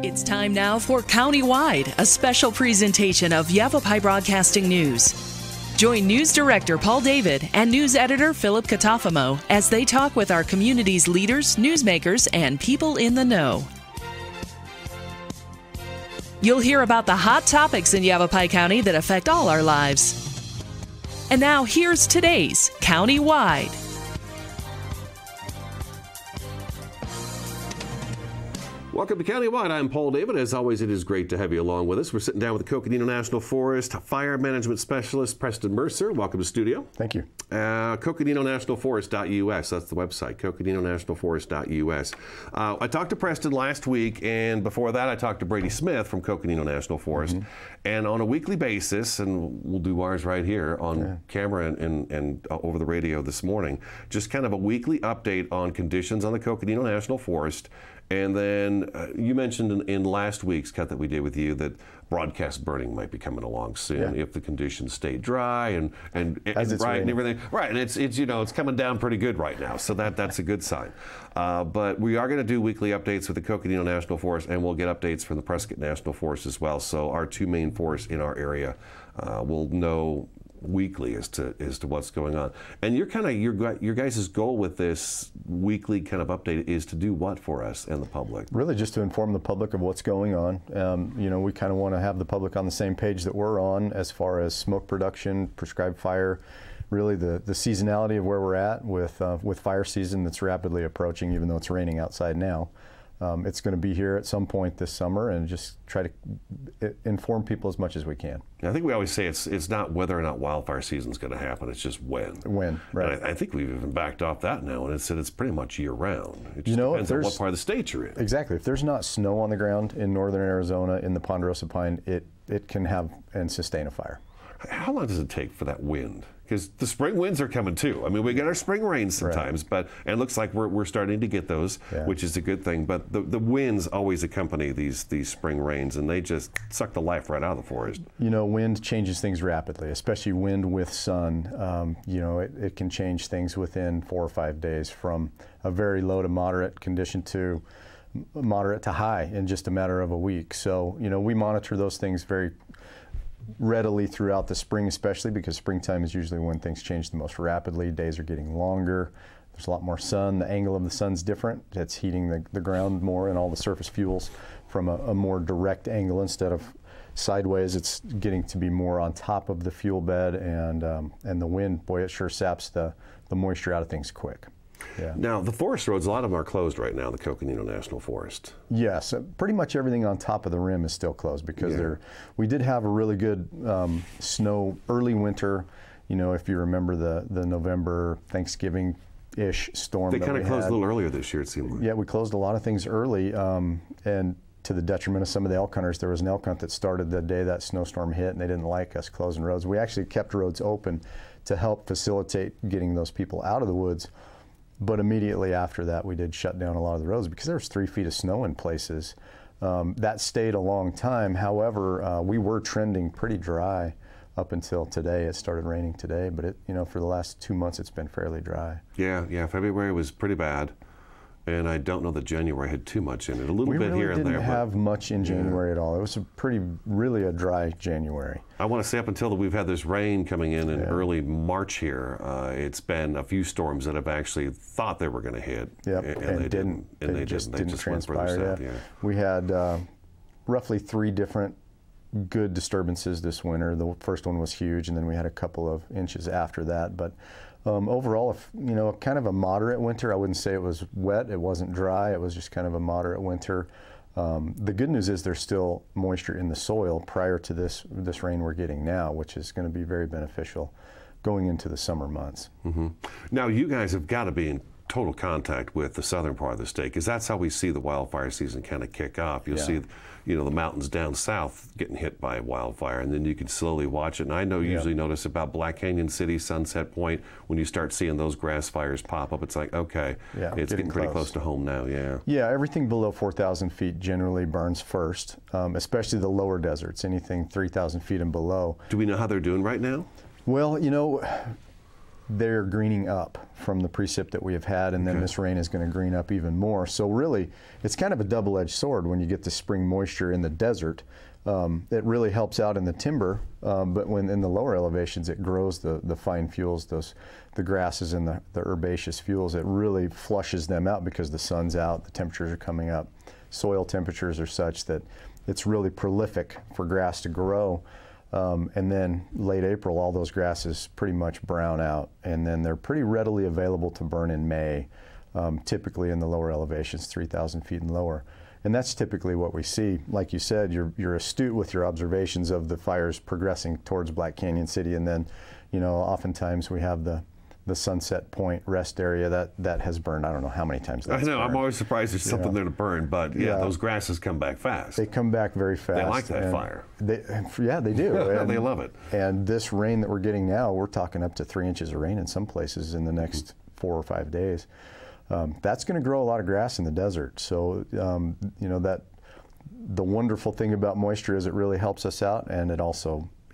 It's time now for Countywide, a special presentation of Yavapai Broadcasting News. Join News Director Paul David and News Editor Philip Katafamo as they talk with our community's leaders, newsmakers, and people in the know. You'll hear about the hot topics in Yavapai County that affect all our lives. And now here's today's Countywide. Welcome to Countywide. I'm Paul David. As always, it is great to have you along with us. We're sitting down with the Coconino National Forest Fire Management Specialist, Preston Mercer. Welcome to the studio. Thank you. CoconinoNationalForest.us. That's the website, CoconinoNationalForest.us. I talked to Preston last week, and before that I talked to Brady Smith from Coconino National Forest. And on a weekly basis, and we'll do ours right here on camera and over the radio this morning, just kind of a weekly update on conditions on the Coconino National Forest. And then you mentioned in last week's cut that we did with you that broadcast burning might be coming along soon if the conditions stay dry and everything. Right, and it's coming down pretty good right now, so that's a good sign. But we are going to do weekly updates with the Coconino National Forest, and we'll get updates from the Prescott National Forest as well. So our two main forests in our area will know weekly as to what's going on. And your guys' goal with this weekly kind of update is to do what for us and the public? Really just to inform the public of what's going on. We kind of want to have the public on the same page that we're on as far as smoke production, prescribed fire, really the seasonality of where we're at with fire season that's rapidly approaching, even though it's raining outside now. It's going to be here at some point this summer, and just try to inform people as much as we can. I think we always say it's not whether or not wildfire season is going to happen, it's just when. When, right. And I think we've even backed off that now, and said it's pretty much year-round. It just depends on what part of the state you're in. Exactly. If there's not snow on the ground in northern Arizona, in the Ponderosa Pine, it can have and sustain a fire. How long does it take for that wind? Because the spring winds are coming too. I mean, we get our spring rains sometimes, but and it looks like we're starting to get those, which is a good thing. But the winds always accompany these spring rains, and they just suck the life right out of the forest. Wind changes things rapidly, especially wind with sun. It can change things within 4 or 5 days, from a very low to moderate condition to moderate to high in just a matter of a week. So we monitor those things very readily throughout the spring, especially because springtime is usually when things change the most rapidly. Days are getting longer. There's a lot more sun. The angle of the sun's different. It's heating the ground more, and all the surface fuels from a more direct angle instead of sideways. It's getting to be more on top of the fuel bed, and the wind, boy, it sure saps the moisture out of things quick. Yeah. Now, the forest roads, a lot of them are closed right now, the Coconino National Forest. Yes, pretty much everything on top of the rim is still closed because we did have a really good snow early winter. If you remember the November Thanksgiving-ish storm. They kind of closed a little earlier this year, it seemed like. Yeah, we closed a lot of things early, and to the detriment of some of the elk hunters. There was an elk hunt that started the day that snowstorm hit, and they didn't like us closing roads. We actually kept roads open to help facilitate getting those people out of the woods. But immediately after that, we did shut down a lot of the roads because there was 3 feet of snow in places. That stayed a long time. However, we were trending pretty dry up until today. It started raining today, but for the last 2 months, it's been fairly dry. Yeah. February was pretty bad. And I don't know that January had too much in it. A little bit here and there. We didn't have much in January at all. It was really a dry January. I want to say up until we've had this rain coming in early March here, it's been a few storms that have actually thought they were going to hit. Yep, and they didn't. And they just didn't transpire. We had roughly 3 different good disturbances this winter. The first one was huge, and then we had a couple of inches after that. But overall, kind of a moderate winter. I wouldn't say it was wet, it wasn't dry, it was just kind of a moderate winter. The good news is there's still moisture in the soil prior to this rain we're getting now, which is going to be very beneficial going into the summer months. Now, you guys have got to be in total contact with the southern part of the state, because that's how we see the wildfire season kind of kick off. You'll see the mountains down south getting hit by wildfire, and then you can slowly watch it. And I know you usually notice about Black Canyon City, Sunset Point, when you start seeing those grass fires pop up, it's like, okay, it's getting pretty close to home now. Yeah, everything below 4,000 feet generally burns first, especially the lower deserts, anything 3,000 feet and below. Do we know how they're doing right now? Well, they're greening up from the precip that we have had, and then this rain is going to green up even more. So really, it's kind of a double-edged sword when you get the spring moisture in the desert. It really helps out in the timber, but when in the lower elevations, it grows the fine fuels, the grasses and the herbaceous fuels. It really flushes them out because the sun's out, the temperatures are coming up. Soil temperatures are such that it's really prolific for grass to grow. And then late April, all those grasses pretty much brown out, and then they're pretty readily available to burn in May, typically in the lower elevations, 3,000 feet and lower. And that's typically what we see. Like you said, you're astute with your observations of the fires progressing towards Black Canyon City, and then, you know, oftentimes we have the Sunset Point rest area that has burned. I don't know how many times that's I know, burned. I'm always surprised there's something there to burn, but those grasses come back fast. They come back very fast. They like that fire. They do. And, they love it. And this rain that we're getting now, we're talking up to 3 inches of rain in some places in the next 4 or 5 days. That's going to grow a lot of grass in the desert. So, you know, the wonderful thing about moisture is it really helps us out, and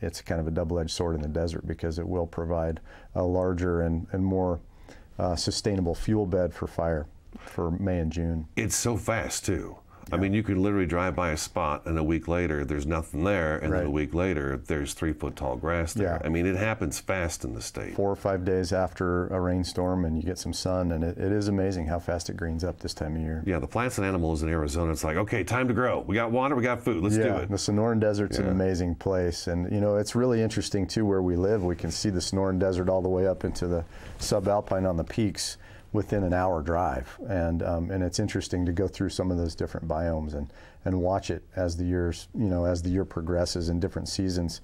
it's kind of a double-edged sword in the desert because it will provide a larger and more sustainable fuel bed for fire for May and June. It's so fast, too. I mean, you can literally drive by a spot, and a week later, there's nothing there, and then a week later, there's 3-foot-tall grass there. I mean, it happens fast in the state. 4 or 5 days after a rainstorm, and you get some sun, and it is amazing how fast it greens up this time of year. Yeah, the plants and animals in Arizona, it's like, okay, time to grow. We got water, we got food, let's do it. The Sonoran Desert's an amazing place, and you know, it's really interesting, too, where we live. We can see the Sonoran Desert all the way up into the subalpine on the peaks within an hour drive, and it's interesting to go through some of those different biomes and watch it as the year progresses in different seasons.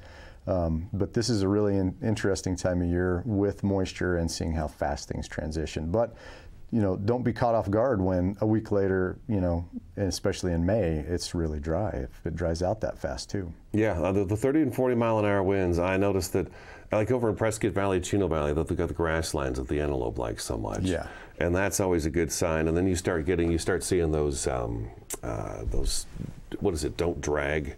But this is a really interesting time of year with moisture and seeing how fast things transition. But you know, don't be caught off guard when a week later, you know, and especially in May, it's really dry. If it dries out that fast too. Yeah, the 30 and 40 mile an hour winds. I noticed that, like over in Prescott Valley, Chino Valley, they've got the grasslands that the antelope like so much. Yeah, and that's always a good sign. And then you start seeing those what is it? Don't drag.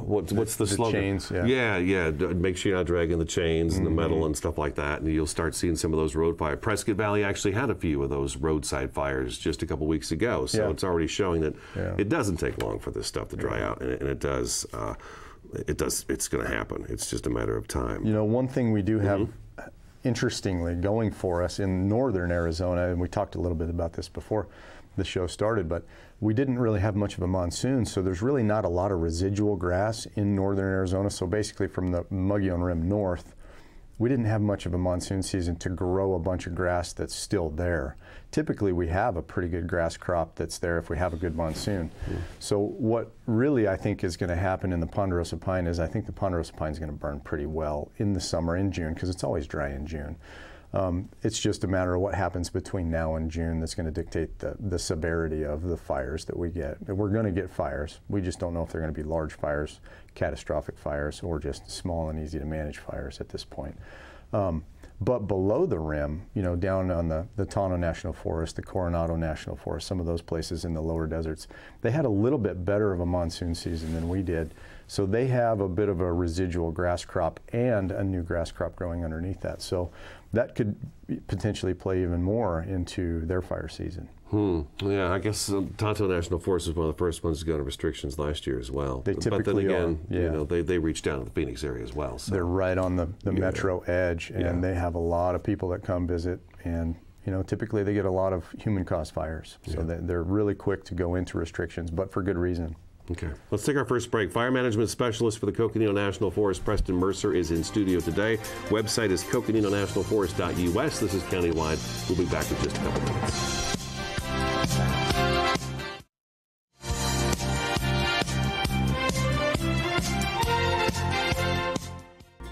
What's the slogan? Chains, yeah. Make sure you're not dragging the chains and the metal and stuff like that, and you'll start seeing some of those road fires. Prescott Valley actually had a few of those roadside fires just a couple weeks ago, so it's already showing that it doesn't take long for this stuff to dry out, and it does. It's going to happen. It's just a matter of time. You know, one thing we do have, interestingly, going for us in northern Arizona, and we talked a little bit about this before the show started, but we didn't really have much of a monsoon, so there's really not a lot of residual grass in northern Arizona. So basically from the Mogollon Rim north, we didn't have much of a monsoon season to grow a bunch of grass that's still there. Typically we have a pretty good grass crop that's there if we have a good monsoon. So what really I think is going to happen in the ponderosa pine is I think the ponderosa pine is going to burn pretty well in the summer, in June, because it's always dry in June. It's just a matter of what happens between now and June that's going to dictate the severity of the fires that we get. We're going to get fires. We just don't know if they're going to be large fires, catastrophic fires, or just small and easy to manage fires at this point. But below the rim, you know, down on the Tano National Forest, the Coronado National Forest, some of those places in the lower deserts, they had a little bit better of a monsoon season than we did. So they have a bit of a residual grass crop and a new grass crop growing underneath that. So that could potentially play even more into their fire season. Yeah, I guess Tonto National Forest was one of the first ones to go into restrictions last year as well. They typically but then again, are. You know, they reach down to the Phoenix area as well. So. They're right on the metro edge, and they have a lot of people that come visit, and you know, typically they get a lot of human-caused fires. So they're really quick to go into restrictions, but for good reason. Okay, let's take our first break. Fire management specialist for the Coconino National Forest, Preston Mercer, is in studio today. Website is coconinonationalforest.us. This is Countywide. We'll be back in just a couple minutes.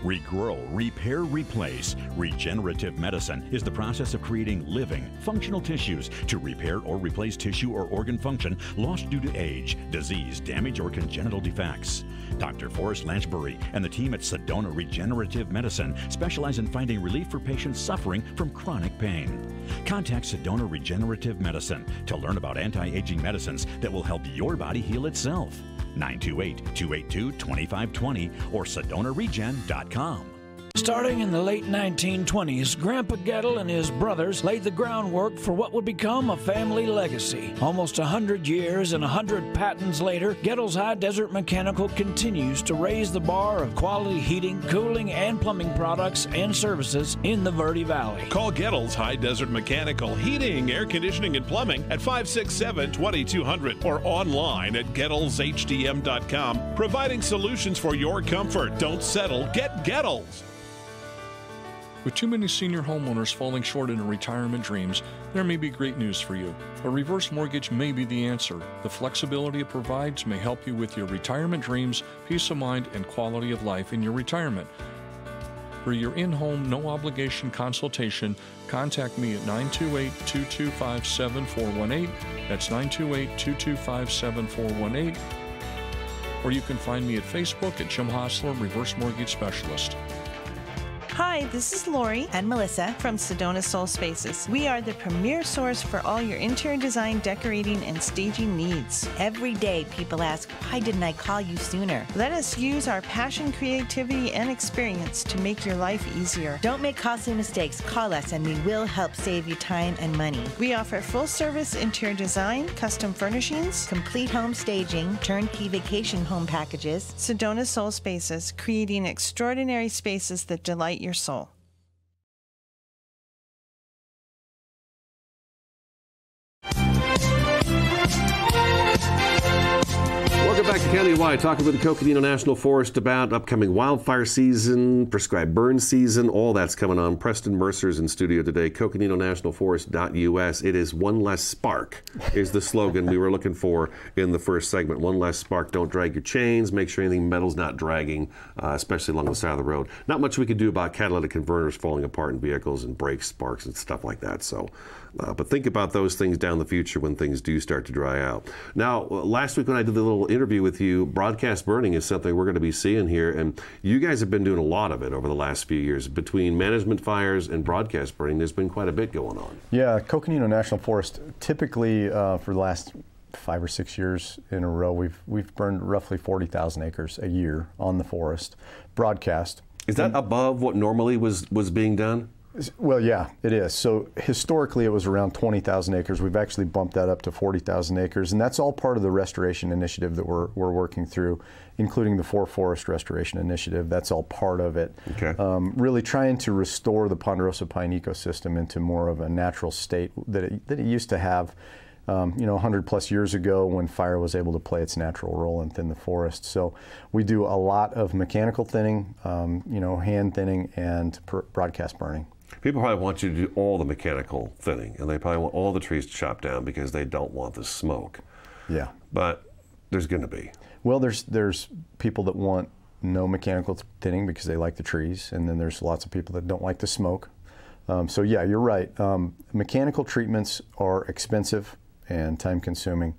Regrow, repair, replace. Regenerative medicine is the process of creating living, functional tissues to repair or replace tissue or organ function lost due to age, disease, damage, or congenital defects. Dr. Forrest Lanchbury and the team at Sedona Regenerative Medicine specialize in finding relief for patients suffering from chronic pain. Contact Sedona Regenerative Medicine to learn about anti-aging medicines that will help your body heal itself. 928-282-2520 or SedonaRegen.com. Starting in the late 1920s, Grandpa Gettle and his brothers laid the groundwork for what would become a family legacy. Almost 100 years and 100 patents later, Gettle's High Desert Mechanical continues to raise the bar of quality heating, cooling, and plumbing products and services in the Verde Valley. Call Gettle's High Desert Mechanical Heating, Air Conditioning, and Plumbing at 567-2200 or online at GettlesHDM.com, providing solutions for your comfort. Don't settle. Get Gettles. With too many senior homeowners falling short in their retirement dreams, there may be great news for you. A reverse mortgage may be the answer. The flexibility it provides may help you with your retirement dreams, peace of mind, and quality of life in your retirement. For your in-home, no-obligation consultation, contact me at 928-225-7418. That's 928-225-7418. Or you can find me at Facebook at Jim Hostler, Reverse Mortgage Specialist. Hi, this is Lori and Melissa from Sedona Soul Spaces. We are the premier source for all your interior design, decorating, and staging needs. Every day people ask, why didn't I call you sooner? Let us use our passion, creativity, and experience to make your life easier. Don't make costly mistakes. Call us and we will help save you time and money. We offer full-service interior design, custom furnishings, complete home staging, turnkey vacation home packages. Sedona Soul Spaces, creating extraordinary spaces that delight your soul. Welcome back to Countywide, talking with the Coconino National Forest about upcoming wildfire season, prescribed burn season, all that's coming on. Preston Mercer's in studio today, CoconinoNationalForest.us. It is one less spark is the slogan we were looking for in the first segment. One less spark, don't drag your chains, make sure anything metal's not dragging, especially along the side of the road. Not much we can do about catalytic converters falling apart in vehicles and brake sparks and stuff like that. So, but think about those things down the future when things do start to dry out. Now, last week when I did the little interview with you, broadcast burning is something we're going to be seeing here, and you guys have been doing a lot of it over the last few years. Between management fires and broadcast burning, there's been quite a bit going on. Yeah, Coconino National Forest, typically for the last 5 or 6 years in a row, we've burned roughly 40,000 acres a year on the forest, broadcast. Is that above what normally was being done? Well, yeah, it is. So historically, it was around 20,000 acres. We've actually bumped that up to 40,000 acres, and that's all part of the restoration initiative that we're working through, including the Forest Restoration Initiative. That's all part of it. Okay. Really trying to restore the ponderosa pine ecosystem into more of a natural state that it used to have, 100 plus years ago when fire was able to play its natural role and thin the forest. So we do a lot of mechanical thinning, hand thinning, and broadcast burning. People probably want you to do all the mechanical thinning, and they probably want all the trees chopped down because they don't want the smoke. Yeah. But there's going to be. Well, there's people that want no mechanical thinning because they like the trees, and then there's lots of people that don't like the smoke. So yeah, you're right. Mechanical treatments are expensive and time-consuming.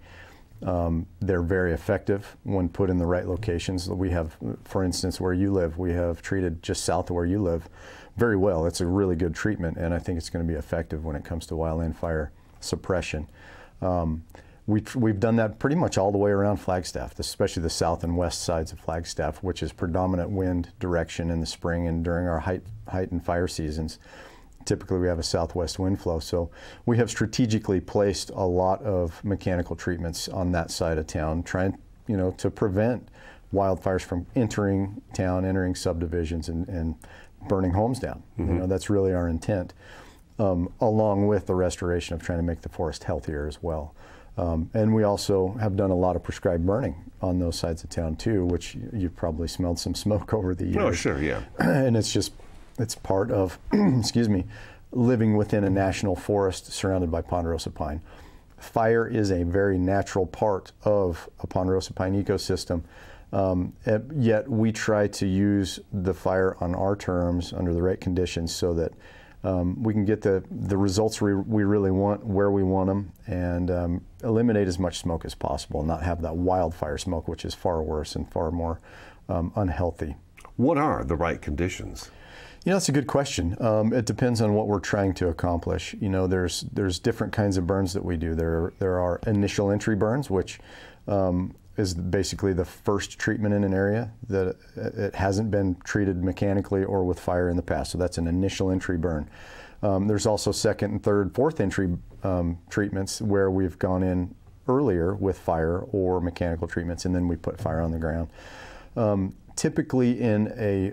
They're very effective when put in the right locations. We have, for instance, where you live, we have treated just south of where you live very well. It's a really good treatment, and I think it's going to be effective when it comes to wildland fire suppression. We've done that pretty much all the way around Flagstaff, especially the south and west sides of Flagstaff, which is predominant wind direction in the spring and during our heightened fire seasons. Typically we have a southwest wind flow, so we have strategically placed a lot of mechanical treatments on that side of town, trying to prevent wildfires from entering town, entering subdivisions, and burning homes down. Mm-hmm. That's really our intent, along with the restoration of trying to make the forest healthier as well. And we also have done a lot of prescribed burning on those sides of town too, which you've probably smelled some smoke over the years. Oh, sure, yeah. And it's part of, excuse me, living within a national forest surrounded by ponderosa pine. Fire is a very natural part of a ponderosa pine ecosystem, yet we try to use the fire on our terms under the right conditions so that we can get the results we really want, where we want them, and eliminate as much smoke as possible and not have that wildfire smoke, which is far worse and far more unhealthy. What are the right conditions? That's a good question. It depends on what we're trying to accomplish. There's different kinds of burns that we do. There are initial entry burns, which is basically the first treatment in an area that it hasn't been treated mechanically or with fire in the past. So that's an initial entry burn. There's also second and third, fourth entry treatments where we've gone in earlier with fire or mechanical treatments, and then we put fire on the ground. Typically in a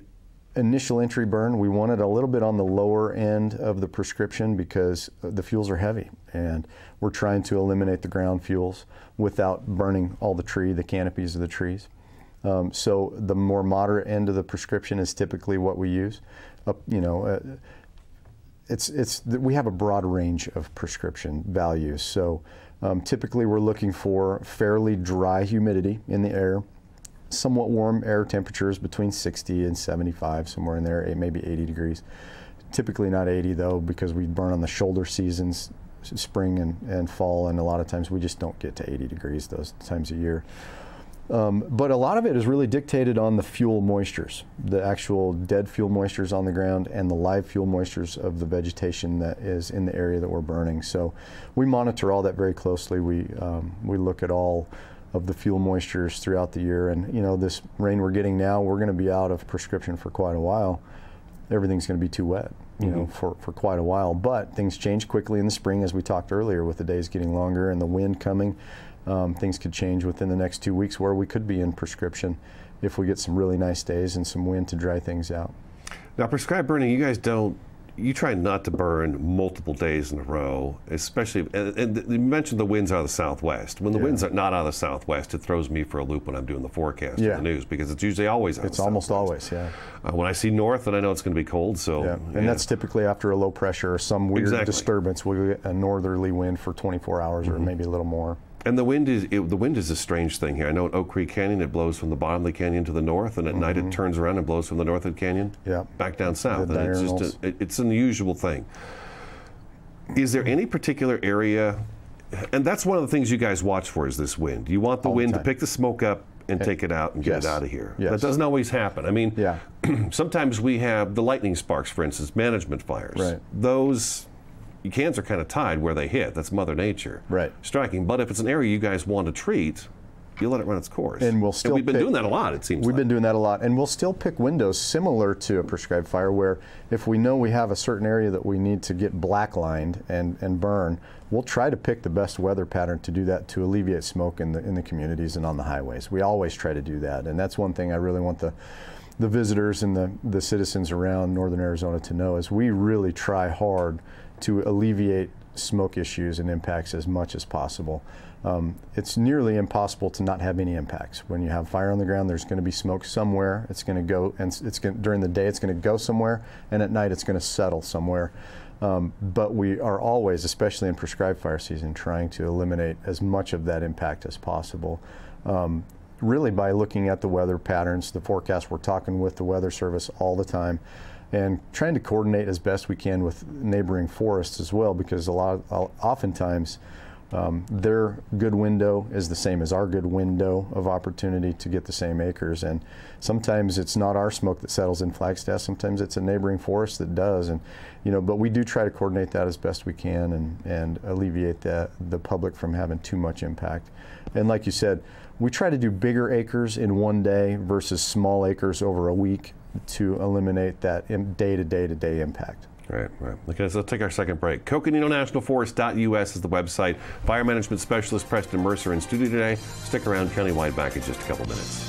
initial entry burn, we want it a little bit on the lower end of the prescription because the fuels are heavy, and we're trying to eliminate the ground fuels without burning all the canopies of the trees. So the more moderate end of the prescription is typically what we use. We have a broad range of prescription values. So typically we're looking for fairly dry humidity in the air, somewhat warm air temperatures between 60 and 75, somewhere in there, maybe 80 degrees. Typically not 80 though, because we burn on the shoulder seasons, spring and fall, and a lot of times we just don't get to 80 degrees those times a year. But a lot of it is really dictated on the fuel moistures, the actual dead fuel moistures on the ground and the live fuel moistures of the vegetation that is in the area that we're burning. So we monitor all that very closely. We look at all of the fuel moistures throughout the year, and this rain we're getting now, we're going to be out of prescription for quite a while. Everything's going to be too wet, for quite a while. But things change quickly in the spring, as we talked earlier, with the days getting longer and the wind coming. Things could change within the next 2 weeks where we could be in prescription if we get some really nice days and some wind to dry things out. Now, prescribed burning, you try not to burn multiple days in a row, especially, and you mentioned the winds out of the southwest. When the winds are not out of the southwest, it throws me for a loop when I'm doing the forecast or the news, because it's usually always out of the southwest. It's almost always, yeah. When I see north, then I know it's going to be cold. So, and that's typically after a low pressure or some weird disturbance. We'll get a northerly wind for 24 hours or maybe a little more. And the wind is a strange thing here. I know at Oak Creek Canyon it blows from the bottom of the canyon to the north, and at night it turns around and blows from the north of the canyon back down south. And it's just it's an unusual thing. Is there any particular area, and that's one of the things you guys watch for, is this wind. You want the wind to pick the smoke up and take it out and get it out of here. That doesn't always happen. I mean, sometimes we have the lightning sparks, for instance, management fires. Right. Those cans are kind of tied where they hit. That's Mother Nature striking. But if it's an area you guys want to treat, you let it run its course. And we'll still we've been doing that a lot, it seems. We've been doing that a lot, and we'll still pick windows similar to a prescribed fire, where if we know we have a certain area that we need to get black lined and burn, we'll try to pick the best weather pattern to do that, to alleviate smoke in the communities and on the highways. We always try to do that, and that's one thing I really want the visitors and the citizens around northern Arizona to know, is we really try hard to alleviate smoke issues and impacts as much as possible. It's nearly impossible to not have any impacts. When you have fire on the ground, there's going to be smoke somewhere. It's going to go, and during the day it's going to go somewhere, and at night it's going to settle somewhere. But we are always, especially in prescribed fire season, trying to eliminate as much of that impact as possible. Really by looking at the weather patterns, the forecast. We're talking with the Weather Service all the time, and trying to coordinate as best we can with neighboring forests as well, because oftentimes their good window is the same as our good window of opportunity to get the same acres. And sometimes it's not our smoke that settles in Flagstaff, sometimes it's a neighboring forest that does. And but we do try to coordinate that as best we can and alleviate the public from having too much impact. And like you said, we try to do bigger acres in one day versus small acres over a week to eliminate that day-to-day impact. Right. Okay, so let's take our second break. CoconinoNationalForest.us is the website. Fire Management Specialist Preston Mercer in studio today. Stick around, countywide back in just a couple minutes.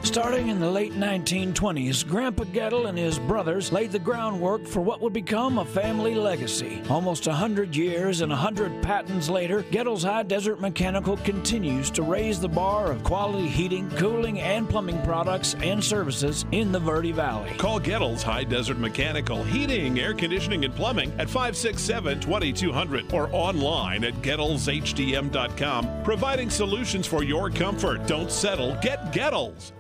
Starting in the late 1920s, Grandpa Gettle and his brothers laid the groundwork for what would become a family legacy. Almost 100 years and 100 patents later, Gettle's High Desert Mechanical continues to raise the bar of quality heating, cooling, and plumbing products and services in the Verde Valley. Call Gettle's High Desert Mechanical Heating, Air Conditioning, and Plumbing at 567-2200 or online at GettlesHDM.com, providing solutions for your comfort. Don't settle, get Gettles.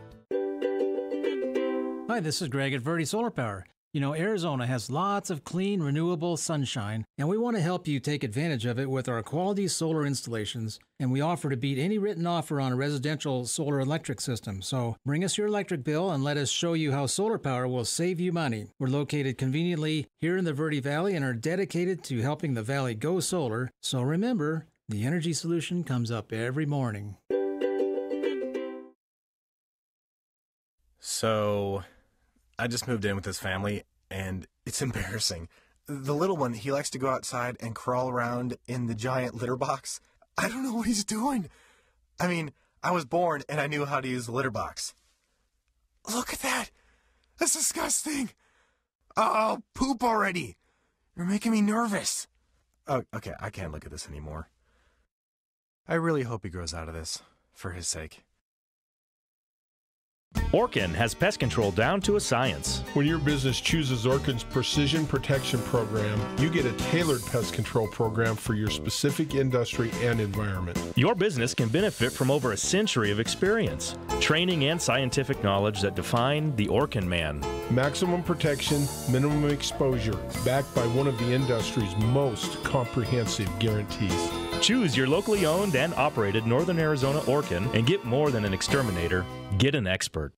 Hi, this is Greg at Verde Solar Power. You know, Arizona has lots of clean, renewable sunshine, and we want to help you take advantage of it with our quality solar installations, and we offer to beat any written offer on a residential solar electric system. So bring us your electric bill and let us show you how solar power will save you money. We're located conveniently here in the Verde Valley and are dedicated to helping the valley go solar. So remember, the energy solution comes up every morning. So, I just moved in with this family, and it's embarrassing. The little one, he likes to go outside and crawl around in the giant litter box. I don't know what he's doing. I mean, I was born, and I knew how to use the litter box. Look at that! That's disgusting! Oh, poop already! You're making me nervous. Oh, okay, I can't look at this anymore. I really hope he grows out of this, for his sake. Orkin has pest control down to a science. When your business chooses Orkin's Precision Protection Program, you get a tailored pest control program for your specific industry and environment. Your business can benefit from over a century of experience, training, and scientific knowledge that define the Orkin man. Maximum protection, minimum exposure, backed by one of the industry's most comprehensive guarantees. Choose your locally owned and operated Northern Arizona Orkin and get more than an exterminator. Get an expert.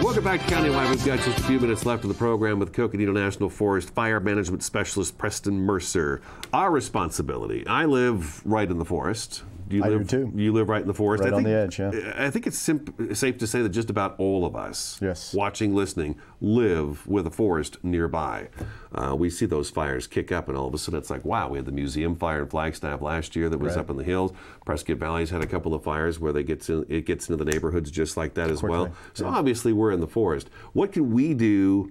Welcome back to Countywide. We've got just a few minutes left of the program with Coconino National Forest Fire Management Specialist Preston Mercer. Our responsibility. I live right in the forest. I do too. You live right in the forest. Right on the edge, yeah. I think it's safe to say that just about all of us, yes, watching, listening, live with a forest nearby. We see those fires kick up, and all of a sudden it's like, wow, we had the museum fire in Flagstaff last year that was up in the hills. Prescott Valley's had a couple of fires where it gets into the neighborhoods just like that as well. So obviously we're in the forest. What can we do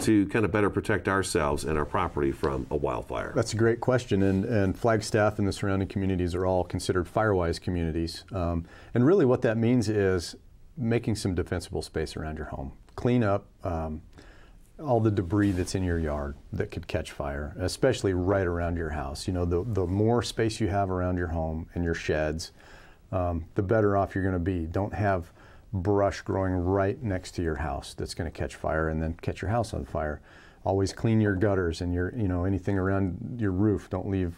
to kind of better protect ourselves and our property from a wildfire? That's a great question, and Flagstaff and the surrounding communities are all considered fire-wise communities. And really what that means is making some defensible space around your home. Clean up all the debris that's in your yard that could catch fire, especially right around your house. You know, the more space you have around your home and your sheds, the better off you're going to be. Don't have brush growing right next to your house that's going to catch fire and then catch your house on fire. Always clean your gutters and anything around your roof. Don't leave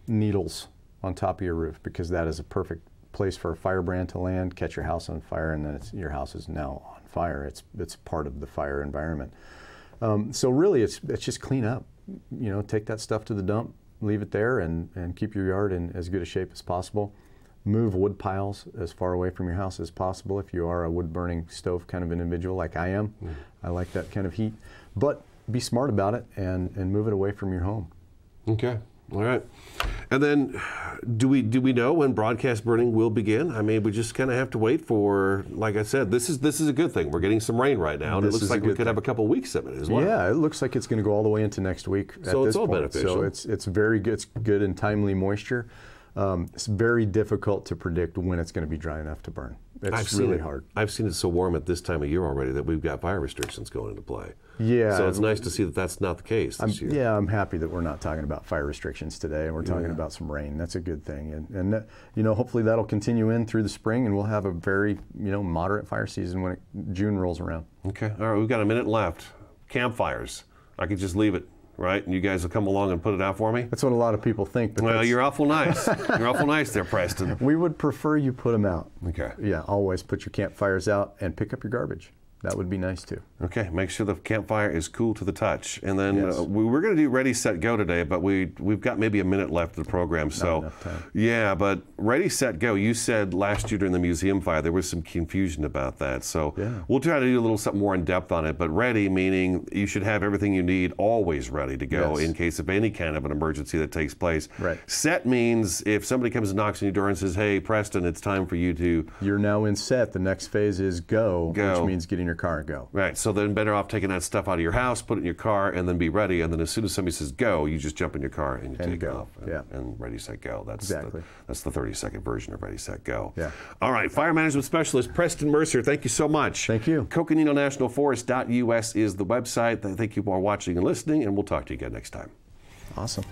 needles on top of your roof, because that is a perfect place for a firebrand to land, catch your house on fire, and then your house is now on fire. It's part of the fire environment. So really it's just clean up. You know, take that stuff to the dump, leave it there, and keep your yard in as good a shape as possible. Move wood piles as far away from your house as possible if you are a wood-burning stove kind of individual like I am. I like that kind of heat. But be smart about it and move it away from your home. Okay. All right. And then do we know when broadcast burning will begin? I mean, we just kind of have to wait for, like I said, this is a good thing. We're getting some rain right now, and it looks like we could have a couple weeks of it as well. Yeah, it looks like it's going to go all the way into next week. So it's all beneficial. So it's very good. It's good and timely moisture. It's very difficult to predict when it's going to be dry enough to burn. It's really hard. I've seen it so warm at this time of year already that we've got fire restrictions going into play. Yeah. So it's nice to see that that's not the case this year. Yeah, I'm happy that we're not talking about fire restrictions today, and we're talking about some rain. That's a good thing. And you know, hopefully that'll continue in through the spring, and we'll have a very, moderate fire season when June rolls around. Okay. All right, we've got a minute left. Campfires. I could just leave it. Right, and you guys will come along and put it out for me? That's what a lot of people think. But well, you're awful nice. You're awful nice there, Preston. We would prefer you put them out. Okay. Yeah, always put your campfires out and pick up your garbage. That would be nice too. Okay, make sure the campfire is cool to the touch. And then we were going to do Ready, Set, Go today, but we've got maybe a minute left of the program. So, not enough time. Yeah, but Ready, Set, Go, you said last year during the museum fire there was some confusion about that. So we'll try to do a little something more in depth on it. But ready meaning you should have everything you need always ready to go in case of any kind of an emergency that takes place. Right. Set means if somebody comes and knocks on your door and says, hey, Preston, it's time for you to... You're now in set. The next phase is go. Which means get in your car and go. Right, so then better off taking that stuff out of your house, put it in your car, and then be ready. And then as soon as somebody says go, you just jump in your car and you take off. And Ready, Set, Go. That's that's the 30-second version of Ready, Set, Go. Yeah. All right, Fire Management Specialist Preston Mercer, thank you so much. Thank you. Coconino National Forest.us is the website. Thank you for watching and listening, and we'll talk to you again next time. Awesome.